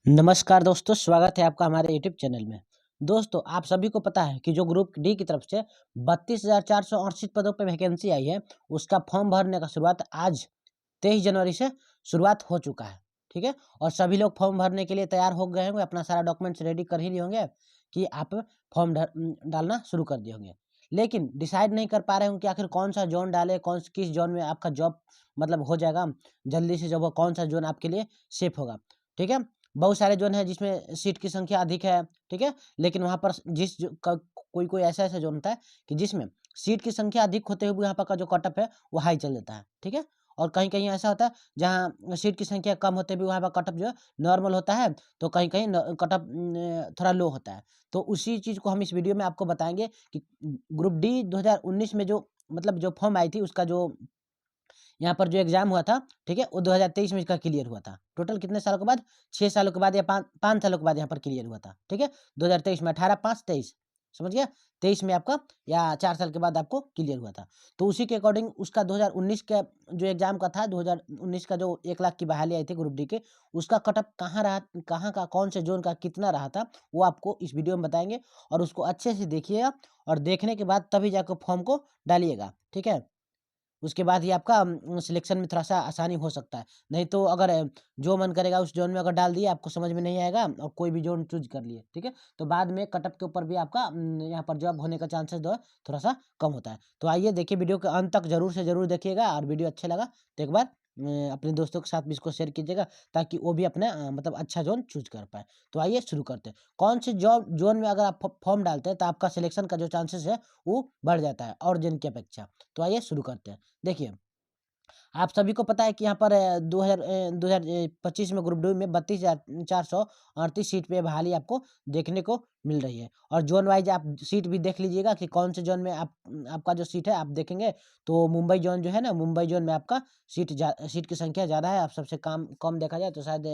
नमस्कार दोस्तों, स्वागत है आपका हमारे यूट्यूब चैनल में। दोस्तों, आप सभी को पता है कि जो ग्रुप डी की तरफ से 32,468 पदों पे वैकेंसी आई है, उसका फॉर्म भरने का शुरुआत आज 23 जनवरी से शुरुआत हो चुका है। ठीक है, और सभी लोग फॉर्म भरने के लिए तैयार हो गए होंगे, अपना सारा डॉक्यूमेंट्स रेडी कर ही लिए होंगे कि आप फॉर्म डालना शुरू कर दिए होंगे। लेकिन डिसाइड नहीं कर पा रहे होंगे कि आखिर कौन सा जोन डाले, किस जोन में आपका जॉब मतलब हो जाएगा जल्दी से, जब कौन सा जोन आपके लिए सेफ होगा। ठीक है, बहुत सारे जोन है जिसमें सीट की संख्या अधिक है। ठीक है, लेकिन वहाँ पर कोई ऐसा जोन होता है कि जिसमें सीट की संख्या अधिक होते हुए यहाँ पर का जो कटअप है वो हाई चल देता है। ठीक है, और कहीं कहीं ऐसा होता है जहाँ सीट की संख्या कम होते भी वहाँ पर कटअप जो है नॉर्मल होता है, तो कहीं कहीं कटअप थोड़ा लो होता है। तो उसी चीज़ को हम इस वीडियो में आपको बताएंगे कि ग्रुप डी 2019 में जो मतलब जो फॉर्म आई थी, उसका जो यहाँ पर जो एग्जाम हुआ था, ठीक है, वो 2023 में इसका क्लियर हुआ था। टोटल कितने सालों के बाद? 6 सालों के बाद या 5 सालों के बाद यहाँ पर क्लियर हुआ था। ठीक है, 2023 में 18/5/23, समझ गया? 23 में आपका या 4 साल के बाद आपको क्लियर हुआ था। तो उसी के अकॉर्डिंग उसका 2019 का जो एग्जाम का था, 2019 का जो 1 लाख की बहाली आई थी ग्रुप डी के, उसका कटअप कहाँ रहा, कहाँ का, कौन से जोन का कितना रहा था, वो आपको इस वीडियो में बताएंगे। और उसको अच्छे से देखिएगा, और देखने के बाद तभी जाकर फॉर्म को डालिएगा। ठीक है, उसके बाद ही आपका सिलेक्शन में थोड़ा-सा आसानी हो सकता है। नहीं तो अगर जो मन करेगा उस ज़ोन में अगर डाल दिए, आपको समझ में नहीं आएगा और कोई भी ज़ोन चूज़ कर लिए, ठीक है? तो बाद में कटअप के ऊपर भी आपका यहाँ पर जॉब होने का चांसेस जो है थोड़ा-सा कम होता है। तो आइए देखिए, वीडियो के अंत तक ज़रूर से ज़रूर देखिएगा, और वीडियो अच्छा लगा तो एक बार अपने दोस्तों के साथ भी इसको शेयर कीजिएगा, ताकि वो भी अपना मतलब अच्छा ज़ोन चूज़ कर पाएँ। तो आइए शुरू करते हैं। कौन सी जॉब ज़ोन में अगर आप फॉर्म डालते हैं, तो आपका सिलेक्शन का जो चांसेस है वो बढ़ जाता है और ज़ोन की अपेक्षा। तो आइए शुरू करते हैं। देखिए, आप सभी को पता है कि यहाँ पर 2025 में ग्रुप डी में 32,438 सीट पे बहाली आपको देखने को मिल रही है। और जोन वाइज आप सीट भी देख लीजिएगा कि कौन से जोन में आपका जो सीट है आप देखेंगे, तो मुंबई जोन जो है ना, मुंबई जोन में आपका सीट की संख्या ज़्यादा है। आप सबसे कम कम देखा जाए तो शायद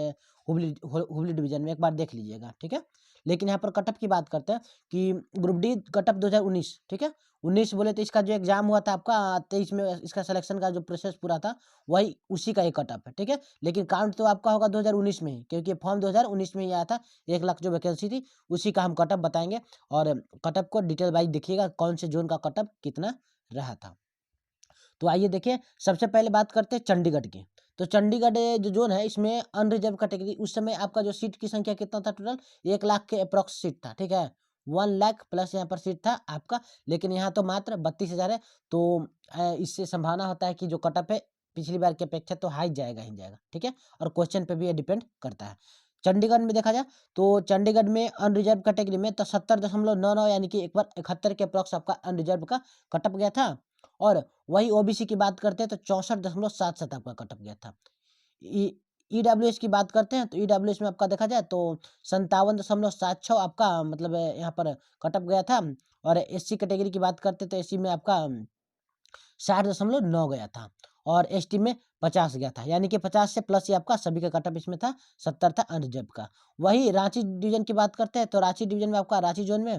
हुबली डिवीजन में एक बार देख लीजिएगा। ठीक है, लेकिन यहाँ पर कटअप की बात करते हैं कि ग्रुप डी कटअप 2019, ठीक है, 19 बोले तो इसका जो एग्जाम हुआ था आपका 23 में, इसका सिलेक्शन का जो प्रोसेस पूरा था वही उसी का एक कटअप है। ठीक है, लेकिन काउंट तो आपका होगा 2019 में ही, क्योंकि फॉर्म 2019 में ही आया था। 1 लाख जो वैकेंसी थी उसी का हम कटअप बताएंगे, और कटअप को डिटेल वाइज देखिएगा कौन से जोन का कटअप कितना रहा था। तो आइए देखिए, सबसे पहले बात करते हैं चंडीगढ़ की। तो चंडीगढ़ जो जोन है, इसमें अनरिजर्व कैटेगरी, उस समय आपका जो सीट की संख्या कितना था टोटल? 1 लाख के अप्रॉक्स सीट था। ठीक है, 1 लाख प्लस यहाँ पर सीट था आपका, लेकिन यहाँ तो मात्र 32,000 है। तो इससे संभावना होता है कि जो कटअप है पिछली बार की अपेक्षा तो हाई जाएगा ही जाएगा। ठीक है, और क्वेश्चन पे भी ये डिपेंड करता है। चंडीगढ़ में देखा जाए तो चंडीगढ़ में अनरिजर्व कैटेगरी में तो 70.99, यानी कि एक बार 71 के अप्रॉक्स आपका अनरिजर्व का कटअप गया था। और वही ओबीसी की बात करते हैं तो 64.77 आपका कटअप गया था। ई ईडब्ल्यूएस की बात करते हैं तो ईडब्ल्यूएस में आपका देखा जाए तो 57.76 आपका मतलब यहाँ पर कटअप गया था। और एससी कैटेगरी की बात करते हैं तो एससी में आपका 60.9 गया था, और एसटी में 50 गया था, यानी कि 50 से प्लस ही आपका सभी का कटअप इसमें था। 70 था अनरिजर्व का। वही रांची डिवीजन की बात करते हैं तो रांची डिवीजन में आपका, रांची जोन में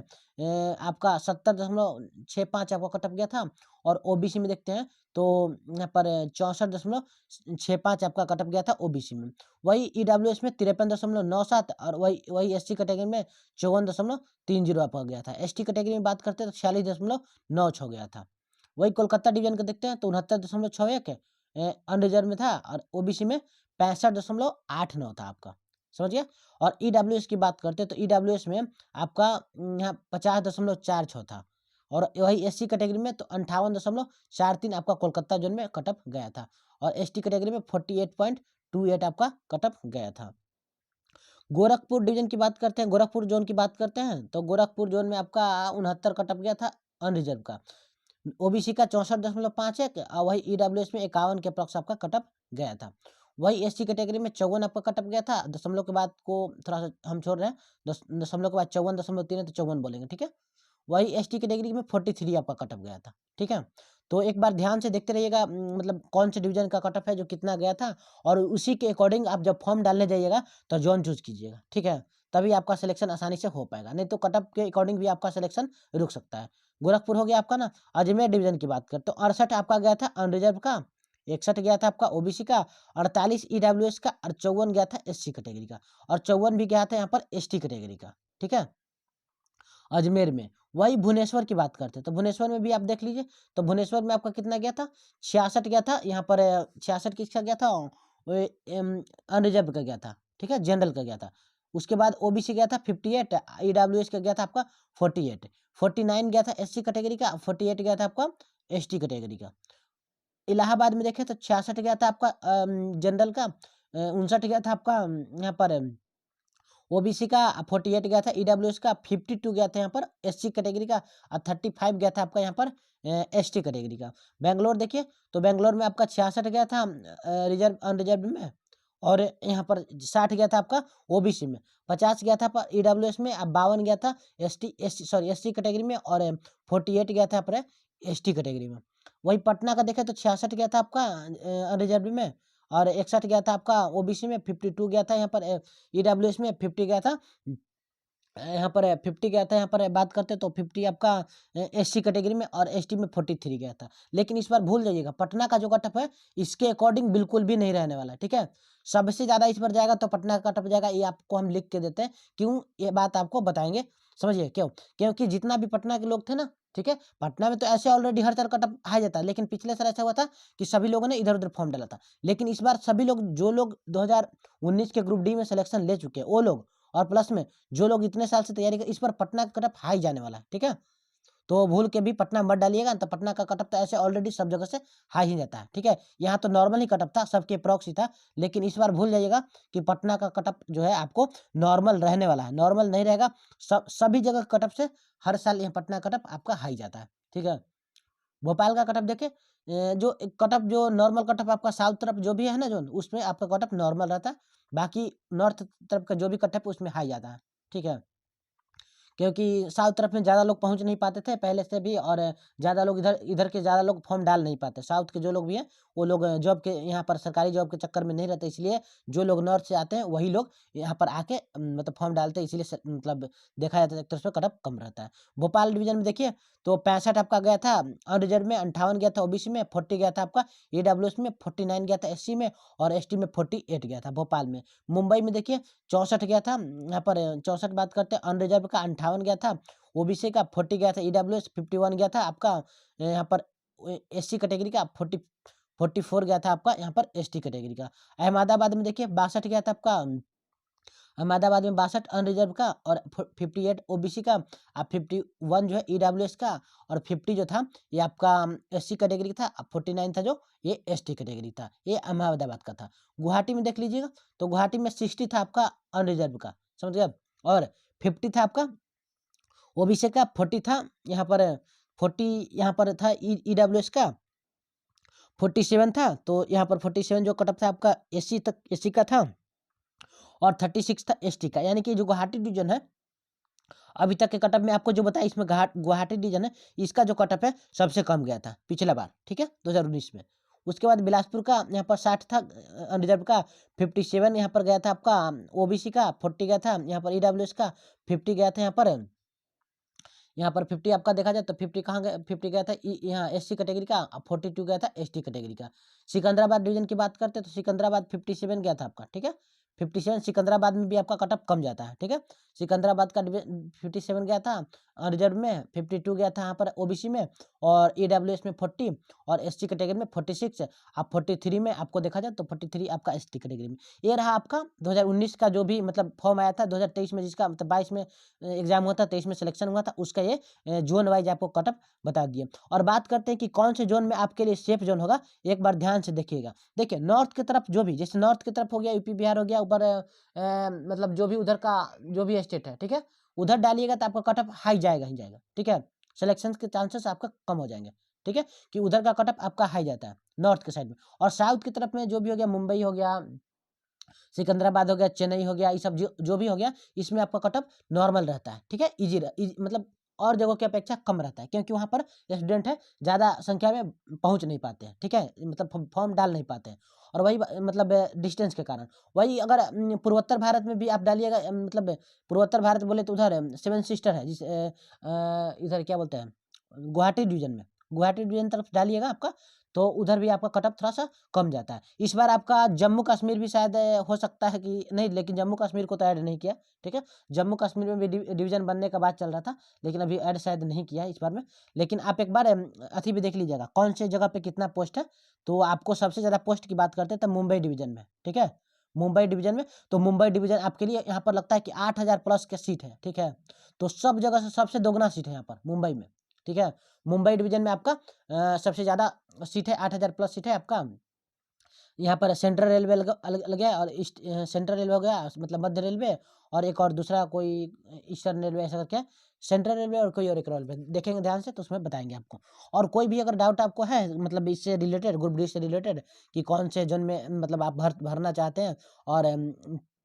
आपका 70.65 आपका कटअप गया था। और ओबीसी में देखते हैं तो यहाँ पर 64.65 आपका कटअप गया था ओबीसी में। वही ईडब्ल्यूएस में 53.97, और वही वही एससी कैटेगरी में 54.30 आपका गया था। एसटी कैटेगरी में बात करते हैं तो 46.96 गया था। वही कोलकाता डिवीजन का देखते हैं तो 69.61 अनरिजर्व में था, और ओबीसी में 65.89 था आपका, समझ गया? और ईडब्ल्यूएस की बात करते हैं तो ईडब्ल्यूएस में आपका यहाँ 50.46 था। और वही एससी कैटेगरी में तो 58.43 आपका कोलकाता जोन में कटअप गया था। और एसटी कैटेगरी में 48.28 आपका कटअप गया था। गोरखपुर डिवीजन की बात करते हैं, गोरखपुर जोन की बात करते हैं तो गोरखपुर जोन में आपका 69 कटअप गया था अनरिजर्व का। ओबीसी का 64.51 और वही ईडब्ल्यूएस में 51 के अप्रॉक्स आपका कटअप गया था। वही एससी कैटेगरी में 54 आपका कटअप गया था। दशमलव के बाद को थोड़ा सा हम छोड़ रहे हैं, दशमलव के बाद 54.3 है तो 54 बोलेंगे। ठीक है, वही एसटी कैटेगरी में 43 आपका कटअप गया था। ठीक है, तो एक बार ध्यान से देखते रहिएगा मतलब कौन से डिवीजन का कटअप है जो कितना गया था, और उसी के अकॉर्डिंग आप जब फॉर्म डालने जाइएगा तो जोन चूज कीजिएगा। ठीक है, तभी आपका सिलेक्शन आसानी से हो पाएगा, नहीं तो कटअप के अकॉर्डिंग भी आपका सिलेक्शन रुक सकता है। गोरखपुर हो गया आपका ना। अजमेर डिवीजन की बात करते तो 68 आपका गया था अनरिजर्व का। 61 गया था आपका ओबीसी का, 48 ईडब्ल्यूएस का और 54 गया था एससी कैटेगरी का, और 54 भी गया था यहाँ पर एसटी कैटेगरी का। ठीक है, अजमेर में। वही भुवनेश्वर की बात करते हैं तो भुवनेश्वर में भी आप देख लीजिए, तो भुवनेश्वर में आपका कितना गया था, 66 गया था यहाँ पर। 66 किसका गया था, अनरिजर्व का गया था। ठीक है, जनरल का गया था। उसके बाद ओबीसी गया था 58, ईडब्ल्यूएस का गया था आपका 48, 49 गया था एससी कैटेगरी का, 48 गया था आपका एसटी कैटेगरी का। इलाहाबाद में देखें तो 66 गया था आपका जनरल का, 59 गया था आपका यहाँ पर ओबीसी का, 48 गया था ईडब्ल्यूएस का, 52 गया था यहाँ पर एससी कैटेगरी का, और 35 गया था आपका यहाँ पर एसटी कैटेगरी का। बेंगलोर देखिए तो बेंगलोर में आपका 66 गया था रिजर्व अनरिजर्व में, और यहाँ पर 60 गया था आपका ओबीसी में, 50 गया था पर ईडब्ल्यूएस में, अब 52 गया था एससी कैटेगरी में, और 48 गया था पर एसटी कैटेगरी में। वही पटना का देखें तो 66 गया था आपका अनरिजर्व में, और 61 गया था आपका ओबीसी में, 52 गया था यहाँ पर ईडब्ल्यूएस में, 50 गया था यहाँ पर 50 गया था यहाँ पर बात करते तो 50 आपका एससी कैटेगरी में, और एसटी में 43 गया था। लेकिन इस बार भूल जाइएगा, पटना का जो कटअप है इसके अकॉर्डिंग बिल्कुल भी नहीं रहने वाला। ठीक है, सबसे ज़्यादा इस बार जाएगा तो पटना का कटअप जाएगा, ये आपको हम लिख के देते हैं। क्यों, ये बात आपको बताएंगे, समझिए क्यों। क्योंकि जितना भी पटना के लोग थे ना, ठीक है, पटना में तो ऐसे ऑलरेडी हर साल कटअप आ जाता है, लेकिन पिछले साल ऐसा हुआ था कि सभी लोगों ने इधर उधर फॉर्म डाला था। लेकिन इस बार सभी लोग, जो लोग 2019 के ग्रुप डी में सिलेक्शन ले चुके हैं वो लोग, और प्लस में जो लोग इतने साल से तैयारी कर, इस पर पटना का कटअप हाई जाने वाला है। ठीक है, तो भूल के भी पटना मत डालिएगा, तो पटना का कटअप तो ऐसे ऑलरेडी सब जगह से हाई ही जाता है। ठीक है, यहाँ तो नॉर्मल ही कटअप था, सबके प्रॉक्सी था, लेकिन इस बार भूल जाइएगा कि पटना का कटअप जो है आपको नॉर्मल रहने वाला है, नॉर्मल नहीं रहेगा। सभी जगह कटअप से हर साल यहाँ पटना कटअप आपका हाई जाता है। ठीक है, भोपाल का कटअप देखे, जो कटअप जो नॉर्मल कटअप आपका साउथ तरफ जो भी है ना, जो उसमें आपका कटअप नॉर्मल रहता है, बाकी नॉर्थ तरफ का जो भी कटअप उसमें हाई जाता है। ठीक है, क्योंकि साउथ तरफ में ज़्यादा लोग पहुंच नहीं पाते थे पहले से भी, और ज़्यादा लोग इधर इधर के ज़्यादा लोग फॉर्म डाल नहीं पाते। साउथ के जो लोग भी हैं वो लोग जॉब के यहाँ पर सरकारी जॉब के चक्कर में नहीं रहते, इसलिए जो लोग नॉर्थ से आते हैं वही लोग यहाँ पर आके मतलब फॉर्म डालते हैं, इसलिए मतलब देखा जाता है एक तरह से कटअप कम रहता है। भोपाल डिवीजन में देखिए तो 65 आपका गया था अनरिजर्व में, 58 गया था ओबीसी में, 40 गया था आपका ईडब्ल्यूएस में, 49 गया था एससी में, और एसटी में 48 गया था भोपाल में। मुंबई में देखिए 64 गया था यहाँ पर, 64 बात करते हैं अनरिजर्व का, 58 गया था ओबीसी का, 40 गया था ईडब्ल्यूएस, 51 गया था आपका यहाँ पर एससी कैटेगरी का, 44 गया था आपका यहाँ पर एसटी कैटेगरी का। अहमदाबाद में देखिए 62 गया था आपका, अहमदाबाद में 62 अनरिजर्व का, और 58 ओबीसी का, अब 51 जो है ईडब्ल्यूएस का, और 50 जो था ये आपका एससी कैटेगरी का था, अब 49 था जो ये एसटी कैटेगरी था। ये अहमदाबाद का था। गुवाहाटी में देख लीजिएगा तो गुवाहाटी में 60 था आपका अनरिजर्व का, समझिए आप, और 50 था आपका ओबीसी का, 40 था यहाँ पर, 40 यहाँ पर था ईडब्ल्यूएस का, 47 था, तो यहाँ पर 47 जो कटअप था आपका एससी तक, एससी का था, और 36 था एसटी का। यानी कि जो गुवाहाटी डिवीजन है अभी तक के कटअप में आपको जो बताया, इसमें गुवाहाटी डिवीजन है, इसका जो कटअप है सबसे कम गया था पिछला बार। ठीक है, 2019 में। उसके बाद बिलासपुर का यहाँ पर 60 था रिजर्व का, 57 यहाँ पर गया था आपका ओबीसी का, 40 गया था यहाँ पर ईडब्ल्यूएस का, 50 गया था यहाँ पर 50 आपका देखा जाए तो 50 कहाँ गया, 50 गया था यहाँ एससी कैटेगरी का, 42 गया था एसटी कैटेगरी का। सिकंदराबाद डिवीजन की बात करते हैं तो सिकंदराबाद 57 गया था आपका। ठीक है, 57 सिकंदराबाद में भी आपका कटअप कम जाता है। ठीक है, सिकंदराबाद का 57 गया था रिजर्व में, 52 गया था यहाँ पर ओबीसी में, और ईडब्ल्यूएस में 40, और एसटी कैटेगरी में 46, आप 43 में आपको देखा जाए तो 43 आपका एसटी कैटेगरी में। ये रहा आपका 2019 का जो भी मतलब फॉर्म आया था 2023 में, जिसका मतलब 22 में एग्जाम हुआ था, 23 में सिलेक्शन हुआ था, उसका ये जोन वाइज आपको कटअप बता दिए। और बात करते हैं कि कौन से जोन में आपके लिए सेफ जोन होगा, एक बार ध्यान से देखिएगा। देखिए नॉर्थ की तरफ जो भी, जैसे नॉर्थ की तरफ हो गया यूपी बिहार हो गया ऊपर, मतलब जो भी उधर का जो भी स्टेट है, ठीक है, उधर डालिएगा तो आपका कटअप हाई जाएगा ही जाएगा। ठीक है, सिलेक्शन के चांसेस आपका कम हो जाएंगे। ठीक है, कि उधर का कटअप आपका हाई जाता है नॉर्थ के साइड में। और साउथ की तरफ में जो भी हो गया, मुंबई हो गया, सिकंदराबाद हो गया, चेन्नई हो गया, ये सब जो भी हो गया, इसमें आपका कटअप नॉर्मल रहता है। ठीक है, इजी मतलब और जगहों की अपेक्षा कम रहता है, क्योंकि वहाँ पर स्टूडेंट है ज़्यादा संख्या में पहुँच नहीं पाते हैं। ठीक है, मतलब फॉर्म डाल नहीं पाते हैं, और वही मतलब डिस्टेंस के कारण। वही अगर पूर्वोत्तर भारत में भी आप डालिएगा, मतलब पूर्वोत्तर भारत बोले तो उधर सेवन सिस्टर है, जिस इधर क्या बोलते हैं, गुवाहाटी डिवीजन में, गुवाहाटी डिवीजन तरफ डालिएगा आपका तो उधर भी आपका कट ऑफ थोड़ा सा कम जाता है। इस बार आपका जम्मू कश्मीर भी शायद हो सकता है कि नहीं, लेकिन जम्मू कश्मीर को तो ऐड नहीं किया, ठीक है। जम्मू कश्मीर में भी डिवीजन बनने का बात चल रहा था, लेकिन अभी ऐड शायद नहीं किया है इस बार में। लेकिन आप एक बार अथी भी देख लीजिएगा कौन से जगह पे कितना पोस्ट है। तो आपको सबसे ज़्यादा पोस्ट की बात करते हैं तो मुंबई डिवीजन में, ठीक है। मुंबई डिवीजन में, तो मुंबई डिवीजन आपके लिए यहाँ पर लगता है कि 8,000 प्लस के सीट है, ठीक है। तो सब जगह से सबसे दोगुना सीट है यहाँ पर मुंबई में, ठीक है। मुंबई डिवीजन में आपका सबसे ज़्यादा सीट है, 8,000 प्लस सीट है आपका। यहाँ पर सेंट्रल रेलवे लग गया, और ईस्ट सेंट्रल रेलवे हो गया, मतलब मध्य रेलवे, और एक और दूसरा कोई ईस्टर्न रेलवे ऐसा करके, सेंट्रल रेलवे और कोई और एक रेलवे देखेंगे ध्यान से तो उसमें बताएंगे आपको। और कोई भी अगर डाउट आपको है मतलब इससे रिलेटेड, ग्रुप डी से रिलेटेड, कि कौन से जोन में मतलब आप भरना चाहते हैं, और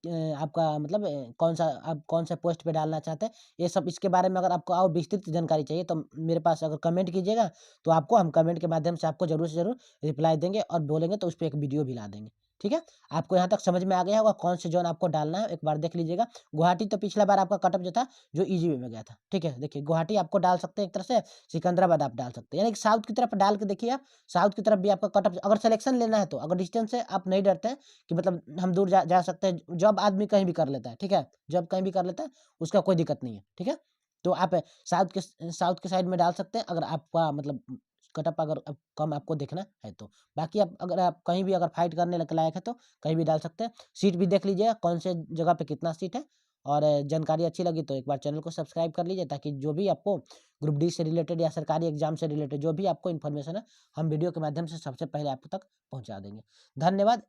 आपका मतलब कौन सा पोस्ट पे डालना चाहते हैं, ये सब इसके बारे में अगर आपको और विस्तृत जानकारी चाहिए तो मेरे पास अगर कमेंट कीजिएगा, तो आपको हम कमेंट के माध्यम से आपको जरूर से जरूर रिप्लाई देंगे, और बोलेंगे तो उस पर एक वीडियो भी ला देंगे, ठीक है। आपको यहाँ तक समझ में आ गया होगा कौन से जोन आपको डालना है, एक बार देख लीजिएगा। गुवाहाटी तो पिछला बार आपका कटअप जो था जो ईजी वे में गया था, ठीक है। देखिए गुवाहाटी आपको डाल सकते हैं एक तरह से, सिकंदराबाद आप डाल सकते हैं, यानी कि साउथ की तरफ डाल के देखिए आप, साउथ की तरफ भी आपका कटअप अगर सिलेक्शन लेना है तो, अगर डिस्टेंस से आप नहीं डरते हैं कि मतलब हम दूर जा सकते हैं, जॉब आदमी कहीं भी कर लेता है, ठीक है। जॉब कहीं भी कर लेता है, उसका कोई दिक्कत नहीं है, ठीक है। तो आप साउथ के साइड में डाल सकते हैं अगर आपका मतलब कटअप अगर कम आपको देखना है तो। बाकी आप अगर आप कहीं भी अगर फाइट करने लायक है तो कहीं भी डाल सकते हैं। सीट भी देख लीजिएगा कौन से जगह पे कितना सीट है, और जानकारी अच्छी लगी तो एक बार चैनल को सब्सक्राइब कर लीजिए, ताकि जो भी आपको ग्रुप डी से रिलेटेड या सरकारी एग्जाम से रिलेटेड जो भी आपको इन्फॉर्मेशन है, हम वीडियो के माध्यम से सबसे पहले आप तक पहुंचा देंगे। धन्यवाद।